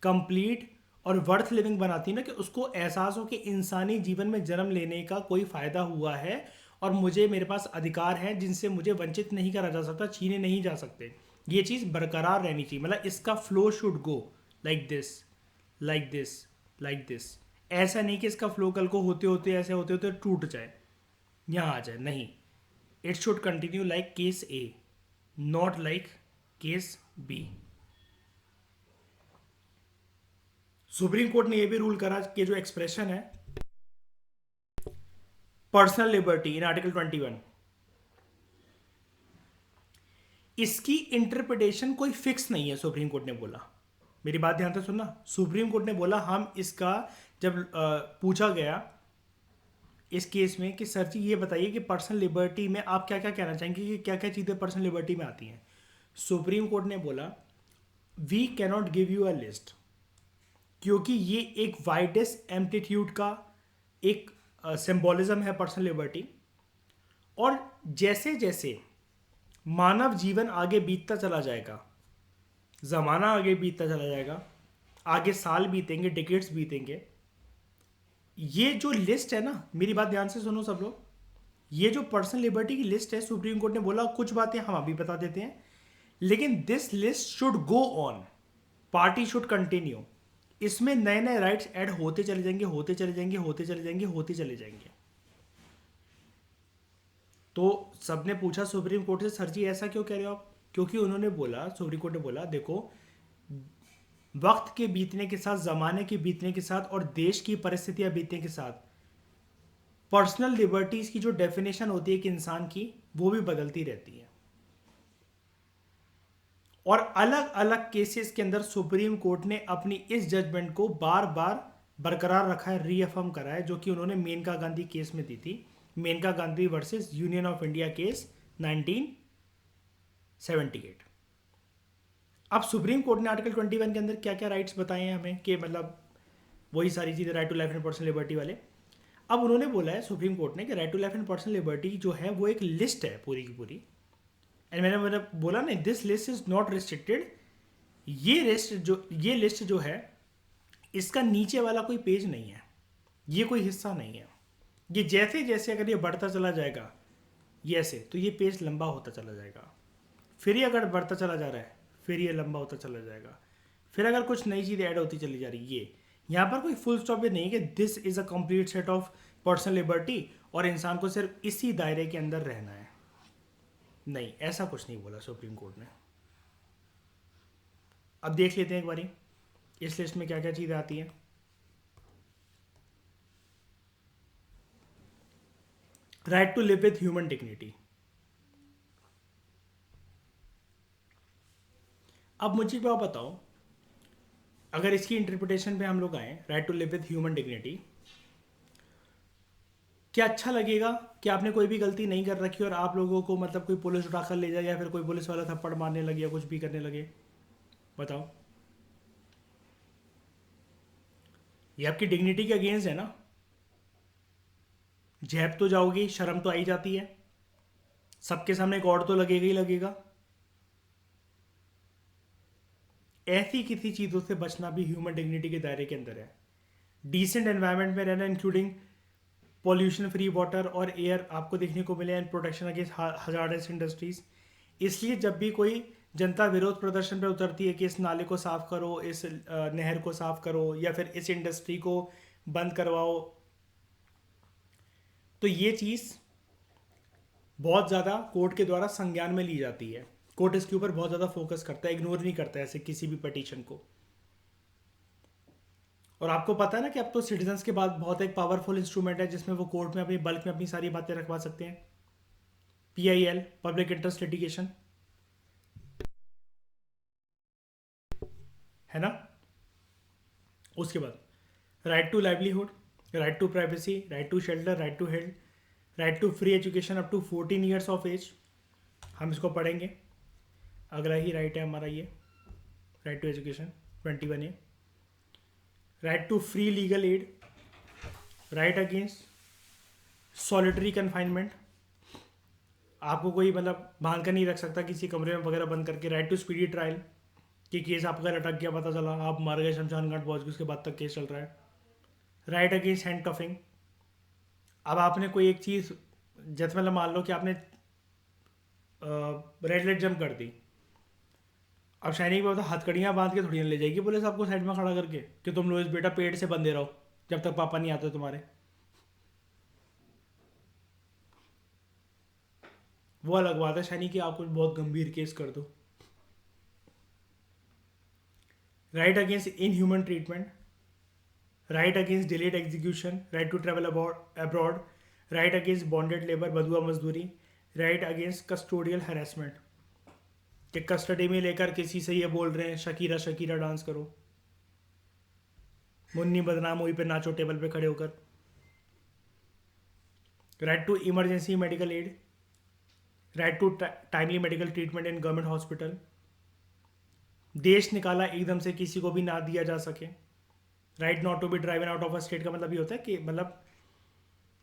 कंप्लीट और वर्थ लिविंग बनाती है ना, कि उसको एहसास हो कि इंसानी जीवन में जन्म लेने का कोई फ़ायदा हुआ है और मुझे, मेरे पास अधिकार हैं जिनसे मुझे वंचित नहीं करा जा सकता, छीने नहीं जा सकते। ये चीज़ बरकरार रहनी चाहिए, मतलब इसका flow should go like this, like this, like this. ऐसा नहीं कि इसका फ्लो कल को होते होते, ऐसे होते होते टूट जाए, यहाँ आ जाए, नहीं। It should continue like case A, not like case B. Supreme court ने यह भी रूल करा कि जो एक्सप्रेशन है पर्सनल लिबर्टी इन आर्टिकल 21, इसकी इंटरप्रिटेशन कोई फिक्स नहीं है, सुप्रीम कोर्ट ने बोला। मेरी बात ध्यान से सुनना, सुप्रीम कोर्ट ने बोला हम इसका, जब पूछा गया इस केस में कि सर जी ये बताइए कि पर्सनल लिबर्टी में आप क्या क्या कहना चाहेंगे, कि क्या क्या चीज़ें पर्सनल लिबर्टी में आती हैं। सुप्रीम कोर्ट ने बोला we cannot give you a list, क्योंकि ये एक वाइडेस्ट एम्पलीट्यूड का एक सिंबोलिज्म है पर्सनल लिबर्टी। और जैसे जैसे मानव जीवन आगे बीतता चला जाएगा, ज़माना आगे बीतता चला जाएगा, आगे साल बीतेंगे, डिकेड्स बीतेंगे, ये जो लिस्ट है ना, मेरी बात ध्यान से सुनो सब लोग, ये जो पर्सनल लिबर्टी की लिस्ट है, सुप्रीम कोर्ट ने बोला कुछ बातें हम अभी बता देते हैं, लेकिन this list should go on, party should continue. इसमें नए नए राइट्स ऐड होते चले जाएंगे, होते चले जाएंगे, होते चले जाएंगे, होते चले जाएंगे। तो सबने पूछा सुप्रीम कोर्ट से सर जी ऐसा क्यों कह रहे हो आप, क्योंकि उन्होंने बोला, सुप्रीम कोर्ट ने बोला देखो, वक्त के बीतने के साथ, ज़माने के बीतने के साथ और देश की परिस्थितियां बीतने के साथ पर्सनल लिबर्टीज की जो डेफिनेशन होती है एक इंसान की, वो भी बदलती रहती है। और अलग अलग केसेस के अंदर सुप्रीम कोर्ट ने अपनी इस जजमेंट को बार बार बरकरार रखा है, रीअफर्म करा है, जो कि उन्होंने मेनका गांधी केस में दी थी, Maneka Gandhi versus union of India case 1978। अब सुप्रीम कोर्ट ने आर्टिकल 21 के अंदर क्या क्या राइट्स बताए हैं हमें, कि मतलब वही सारी चीज़ें, right to life and personal liberty वाले। अब उन्होंने बोला है सुप्रीम कोर्ट ने कि right to life and personal liberty जो है वो एक लिस्ट है पूरी की पूरी। एंड मैंने बोला नहीं, this list is not restricted. ये लिस्ट जो है, इसका नीचे वाला कोई पेज नहीं है, ये कोई हिस्सा नहीं है। ये जैसे जैसे अगर ये बढ़ता चला जाएगा ये ऐसे, तो ये पेज लंबा होता चला जाएगा, फिर ये अगर बढ़ता चला जा रहा है फिर ये लंबा होता चला जाएगा, फिर अगर कुछ नई चीज़ ऐड होती चली जा रही है। ये यहाँ पर कोई फुल स्टॉप भी नहीं है कि this is a complete set of personal liberty और इंसान को सिर्फ इसी दायरे के अंदर रहना है, नहीं, ऐसा कुछ नहीं बोला सुप्रीम कोर्ट ने। अब देख लेते हैं एक बारी इस लिस्ट में क्या क्या चीज़ें आती हैं। Right to live with human dignity. अब मुझे एक बात बताओ, अगर इसकी इंटरप्रिटेशन पे हम लोग आए, right to live with human dignity, क्या अच्छा लगेगा कि आपने कोई भी गलती नहीं कर रखी और आप लोगों को मतलब कोई पुलिस उठाकर ले जाए, या फिर कोई पुलिस वाला थप्पड़ मारने लगे या कुछ भी करने लगे? बताओ, ये आपकी डिग्निटी के अगेंस्ट है ना। झेप तो जाओगी, शर्म तो आई जाती है, सबके सामने एक और तो लगेगा ही लगेगा। ऐसी किसी चीज़ों से बचना भी ह्यूमन डिग्निटी के दायरे के अंदर है। डिसेंट एनवायरनमेंट में रहना, इंक्लूडिंग पॉल्यूशन फ्री वाटर और एयर आपको देखने को मिले, and protection against hazardous industries. इसलिए जब भी कोई जनता विरोध प्रदर्शन पर उतरती है कि इस नाले को साफ करो, इस नहर को साफ करो, या फिर इस इंडस्ट्री को बंद करवाओ, तो ये चीज़ बहुत ज़्यादा कोर्ट के द्वारा संज्ञान में ली जाती है। कोर्ट इसके ऊपर बहुत ज़्यादा फोकस करता है, इग्नोर नहीं करता है ऐसे किसी भी पटिशन को। और आपको पता है ना कि अब तो सिटीजन्स के बाद बहुत एक पावरफुल इंस्ट्रूमेंट है जिसमें वो कोर्ट में अपनी बल्क में अपनी सारी बातें रखवा सकते हैं, PIL, पब्लिक इंटरेस्ट लिटिगेशन, है ना। उसके बाद right to livelihood, right to privacy, right to shelter, right to health, right to free education up to 14 years of age. हम इसको पढ़ेंगे, अगला ही राइट है हमारा ये, right to education 21A। Right to free legal aid, right against solitary confinement, आपको कोई मतलब बांध कर नहीं रख सकता किसी कमरे में वगैरह बंद करके, राइट टू स्पीडी ट्रायल, कि केस आपका लटक गया, पता चला आप मर गए, शमशान घाट पहुंच गए, उसके बाद तक केस चल रहा है। Right against hand coughing. अब आपने कोई एक चीज़, जैसे मतलब मान लो कि आपने रेड लाइट जंप कर दी, अब शाइनी की बात हथकड़ियाँ बांध के थोड़ी ना ले जाएगी पुलिस आपको साइड में खड़ा करके कि तुम लोग इस बेटा पेड़ से बंधे रहो जब तक पापा नहीं आते तुम्हारे। वो अलग बात है शाइनी कि आप कुछ बहुत गंभीर केस कर दो। Right against inhuman treatment, right against delayed execution, right to travel abroad, right against bonded labour बंधुआ मजदूरी, राइट अगेंस्ट कस्टोडियल हैरेसमेंट कि कस्टडी में लेकर किसी से ये बोल रहे हैं शकीरा शकीरा डांस करो, मुन्नी बदनाम हुई पे नाचो टेबल पे खड़े होकर। Right to emergency medical aid, right to timely medical treatment in government hospital, देश निकाला एकदम से किसी को भी ना दिया जा सके। Right not to be driven out of a state का मतलब ये होता है कि मतलब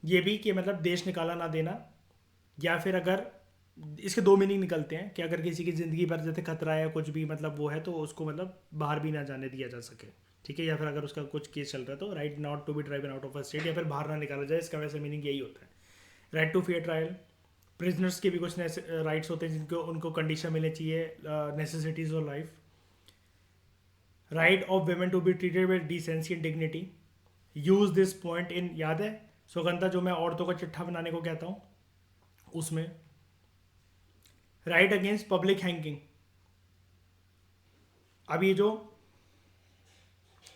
ये भी कि मतलब देश निकाला ना देना, या फिर अगर इसके दो मीनिंग निकलते हैं कि अगर किसी की ज़िंदगी पर जैसे खतरा है या कुछ भी मतलब वो है तो उसको मतलब बाहर भी ना जाने दिया जा सके, ठीक है, या फिर अगर उसका कुछ केस चल रहा है तो right not to be driven out of a state, या फिर बाहर ना निकाला जाए, इसका वैसे मीनिंग यही होता है। Right to fair trial, prisoners के भी कुछ राइट्स होते हैं जिनको उनको कंडीशन मिलनी चाहिए, necessities of life. Right of women to be treated with decency and dignity, use this point in, याद है सुगंधा जो मैं औरतों का चिट्ठा बनाने को कहता हूँ उसमें। राइट अगेंस्ट पब्लिक हैंगिंग, अब ये जो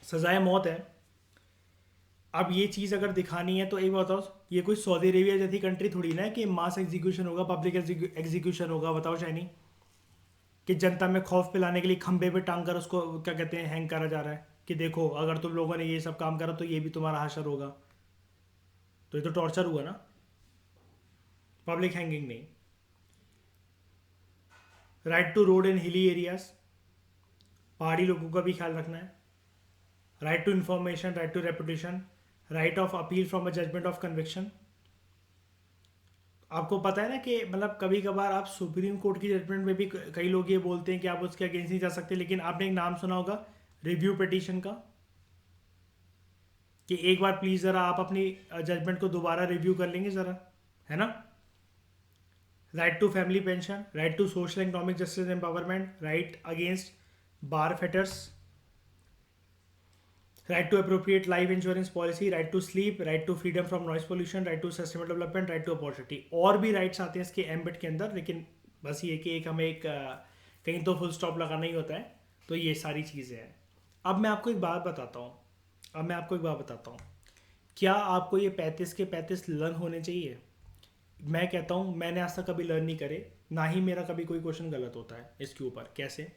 सजाए मौत है, अब ये चीज़ अगर दिखानी है तो एक बात बताओ, ये कोई सऊदी अरेबिया जैसी कंट्री थोड़ी ना है कि मास एग्जीक्यूशन होगा, पब्लिक एग्जीक्यूशन होगा। बताओ शाइनी कि जनता में खौफ पिलाने के लिए खंबे पे टांग कर उसको क्या कहते हैं हैंग करा जा रहा है कि देखो अगर तुम लोगों ने ये सब काम करा तो ये भी तुम्हारा हशर होगा, तो ये तो टॉर्चर हुआ ना, पब्लिक हैंगिंग नहीं। Right to road in hilly areas, पहाड़ी लोगों का भी ख्याल रखना है। Right to information, right to reputation, right of appeal from a judgment of conviction. आपको पता है ना कि मतलब कभी कभार आप सुप्रीम कोर्ट की जजमेंट में भी कई लोग ये बोलते हैं कि आप उसके अगेंस्ट नहीं जा सकते, लेकिन आपने एक नाम सुना होगा रिव्यू पिटीशन का, कि एक बार प्लीज ज़रा आप अपनी जजमेंट को दोबारा रिव्यू कर लेंगे ज़रा, है ना। Right to family pension, right to social economic justice empowerment, right against bar fetters, right to appropriate life insurance policy, right to sleep, right to freedom from noise pollution, right to sustainable development, right to opportunity. और भी rights आते हैं इसके ambit के अंदर, लेकिन बस ये कि एक हमें एक कहीं तो फुल स्टॉप लगाना ही होता है, तो ये सारी चीज़ें हैं। अब मैं आपको एक बात बताता हूँ, क्या आपको ये 35 के 35 लर्न होने चाहिए? मैं कहता हूँ मैंने आज तक कभी लर्न नहीं करे, ना ही मेरा कभी कोई क्वेश्चन गलत होता है इसके ऊपर। कैसे?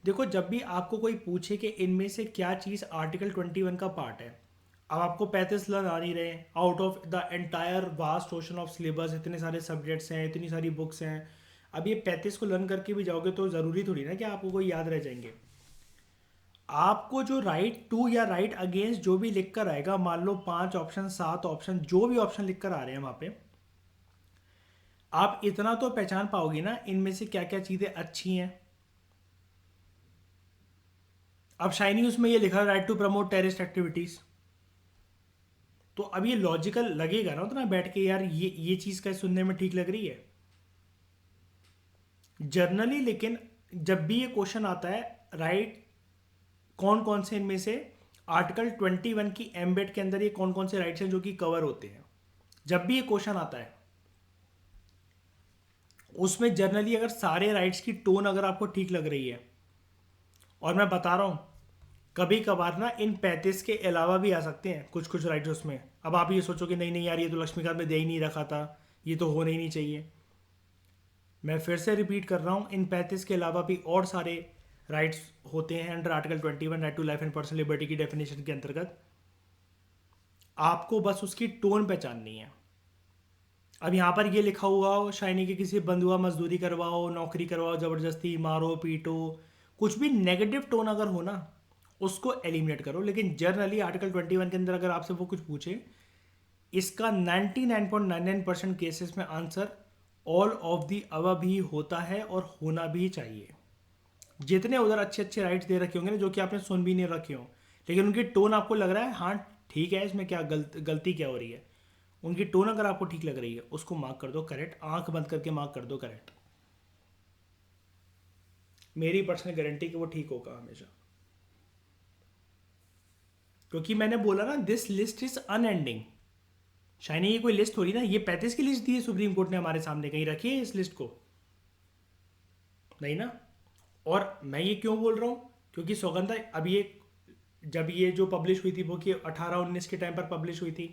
देखो, जब भी आपको कोई पूछे कि इनमें से क्या चीज़ आर्टिकल 21 का पार्ट है, अब आपको 35 लर्न आ नहीं रहे, out of the entire vast ocean of syllabus, इतने सारे सब्जेक्ट्स हैं, इतनी सारी बुक्स हैं, अब ये 35 को लर्न करके भी जाओगे तो ज़रूरी थोड़ी ना कि आपको कोई याद रह जाएंगे। आपको जो राइट टू या राइट अगेंस्ट जो भी लिख कर आएगा, मान लो 5 ऑप्शन 7 ऑप्शन जो भी ऑप्शन लिख कर आ रहे हैं वहाँ पे, आप इतना तो पहचान पाओगे ना इनमें से क्या क्या चीज़ें अच्छी हैं। अब शाइनी उसमें ये लिखा right to promote terrorist activities, तो अब ये लॉजिकल लगेगा ना उतना बैठ के, यार ये चीज़ का सुनने में ठीक लग रही है जर्नली। लेकिन जब भी ये क्वेश्चन आता है राइट, कौन कौन से इनमें से आर्टिकल 21 की एम्बेड के अंदर ये कौन कौन से राइट्स हैं जो कि कवर होते हैं, जब भी ये क्वेश्चन आता है उसमें जनरली अगर सारे राइट्स की टोन अगर आपको ठीक लग रही है, और मैं बता रहा हूँ कभी कभार ना इन 35 के अलावा भी आ सकते हैं कुछ कुछ राइट्स उसमें। अब आप ये सोचो कि नहीं नहीं यार ये तो लक्ष्मीकांत में दे ही नहीं रखा था, ये तो होने ही नहीं चाहिए। मैं फिर से रिपीट कर रहा हूँ, इन 35 के अलावा भी और सारे राइट्स होते हैं under article 21 right to life and personal liberty की डेफिनेशन के अंतर्गत। आपको बस उसकी टोन पहचाननी है। अब यहाँ पर ये लिखा हुआ हो शाइनी के किसी बंधुआ मजदूरी करवाओ, नौकरी करवाओ, ज़बरदस्ती मारो पीटो, कुछ भी नेगेटिव टोन अगर हो ना उसको एलिमिनेट करो। लेकिन जनरली आर्टिकल 21 के अंदर अगर आपसे वो कुछ पूछे, इसका 99.99% केसेस में answer all of the above भी होता है और होना भी चाहिए। जितने उधर अच्छे अच्छे राइट्स दे रखे होंगे ना, जो कि आपने सुन भी नहीं रखे हो, लेकिन उनकी टोन आपको लग रहा है हाँ ठीक है, इसमें क्या गलती क्या हो रही है, उनकी टोन अगर आपको ठीक लग रही है उसको मार्क कर दो करेक्ट, आंख बंद करके मार्क कर दो करेक्ट। मेरी पर्सनल गारंटी कि वो ठीक होगा हमेशा, क्योंकि मैंने बोला ना this list is unending. Shiny ये कोई लिस्ट थोड़ी ना, ये 35 की लिस्ट दी है सुप्रीम कोर्ट ने हमारे सामने, कहीं रखी है इस लिस्ट को, नहीं ना। और मैं ये क्यों बोल रहा हूँ, क्योंकि सौगंधा अब ये जब ये जो पब्लिश हुई थी वो कि 18-19 के टाइम पर पब्लिश हुई थी,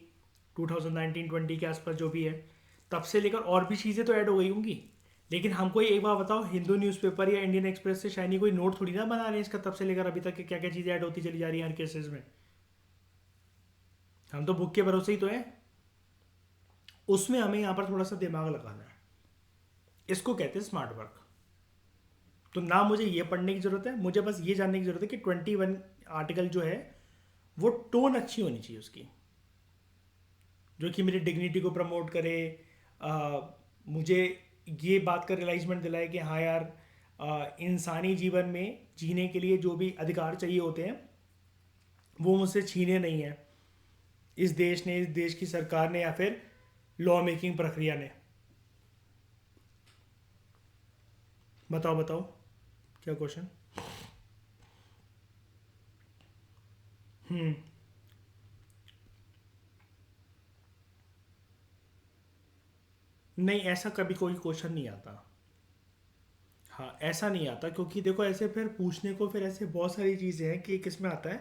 2019-20 के आसपास जो भी है, तब से लेकर और भी चीज़ें तो ऐड हो गई होंगी। लेकिन हमको एक बार बताओ, हिंदू न्यूज़पेपर या इंडियन एक्सप्रेस से शाइनी कोई नोट थोड़ी ना बना रहे हैं इसका, तब से लेकर अभी तक क्या क्या चीज़ें ऐड होती चली जा रही हैं हर केसेस में। हम तो बुक के भरोसे ही तो हैं। उसमें हमें यहाँ पर थोड़ा सा दिमाग लगाना है, इसको कहते हैं स्मार्ट वर्क। तो ना मुझे ये पढ़ने की ज़रूरत है, मुझे बस ये जानने की ज़रूरत है कि 21 आर्टिकल जो है वो टोन अच्छी होनी चाहिए उसकी, जो कि मेरी डिग्निटी को प्रमोट करे, मुझे ये बात का रियलाइजमेंट दिलाए कि हाँ यार, इंसानी जीवन में जीने के लिए जो भी अधिकार चाहिए होते हैं वो मुझसे छीने नहीं है इस देश ने, इस देश की सरकार ने, या फिर लॉ मेकिंग प्रक्रिया ने। बताओ बताओ क्या क्वेश्चन। नहीं, ऐसा कभी कोई क्वेश्चन नहीं आता। हाँ, ऐसा नहीं आता, क्योंकि देखो ऐसे फिर पूछने को फिर ऐसे बहुत सारी चीज़ें हैं कि किस में आता है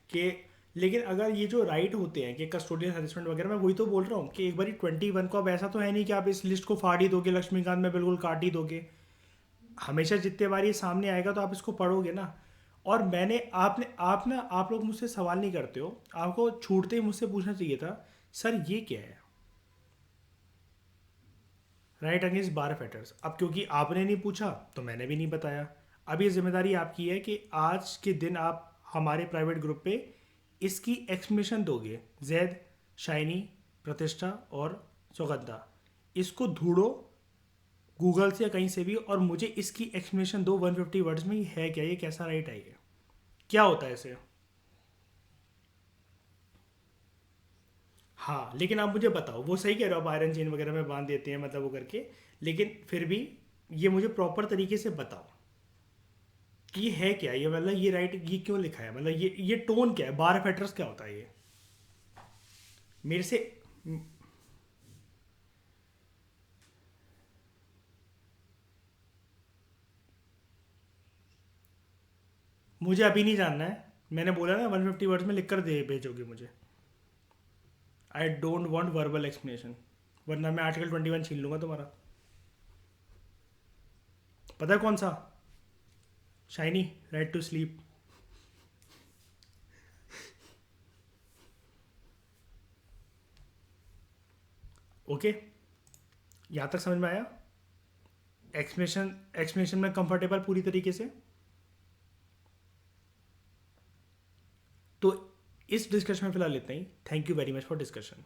कि, लेकिन अगर ये जो राइट होते हैं कि कस्टोडियल हरेसमेंट वगैरह, मैं वही तो बोल रहा हूँ कि एक बारी 21 को, अब ऐसा तो है नहीं कि आप इस लिस्ट को फाड़ ही दोगे, लक्ष्मीकांत में बिल्कुल काट ही दोगे। हमेशा जितने बार ये सामने आएगा तो आप इसको पढ़ोगे ना। और मैंने आपने आप ना, आप लोग मुझसे सवाल नहीं करते हो, आपको छूटते ही मुझसे पूछना चाहिए था, सर ये क्या है राइट अगेंस्ट बार फैक्टर्स। अब क्योंकि आपने नहीं पूछा तो मैंने भी नहीं बताया। अब ये जिम्मेदारी आपकी है कि आज के दिन आप हमारे प्राइवेट ग्रुप पे इसकी एक्सप्लेनेशन दोगे। जैद, शाइनी, प्रतिष्ठा और सौगंधा, इसको ढूंढो गूगल से या कहीं से भी, और मुझे इसकी एक्सप्लेनेशन दो 150 वर्ड्स में, ये है क्या, ये कैसा राइट है, ये क्या होता है इसे। हाँ, लेकिन आप मुझे बताओ, वो सही कह रहे हो, आप आयरन चेन वगैरह में बांध देते हैं मतलब वो करके, लेकिन फिर भी ये मुझे प्रॉपर तरीके से बताओ कि ये है क्या, ये मतलब ये राइट ये क्यों लिखा है, मतलब ये टोन क्या है, बार फैक्टर्स क्या होता है ये मेरे से। मुझे अभी नहीं जानना है, मैंने बोला ना 150 वर्ड्स में लिख कर दे भेजोगे मुझे। I don't want verbal explanation, वरना मैं आर्टिकल 21 छीन लूंगा तुम्हारा। पता है कौन सा, Shiny, right to sleep. Okay, यहाँ तक समझ में आया। एक्सप्लेनेशन एक्सप्लेनेशन में कंफर्टेबल पूरी तरीके से। तो इस डिस्कशन में फिलहाल इतना ही। Thank you very much for discussion.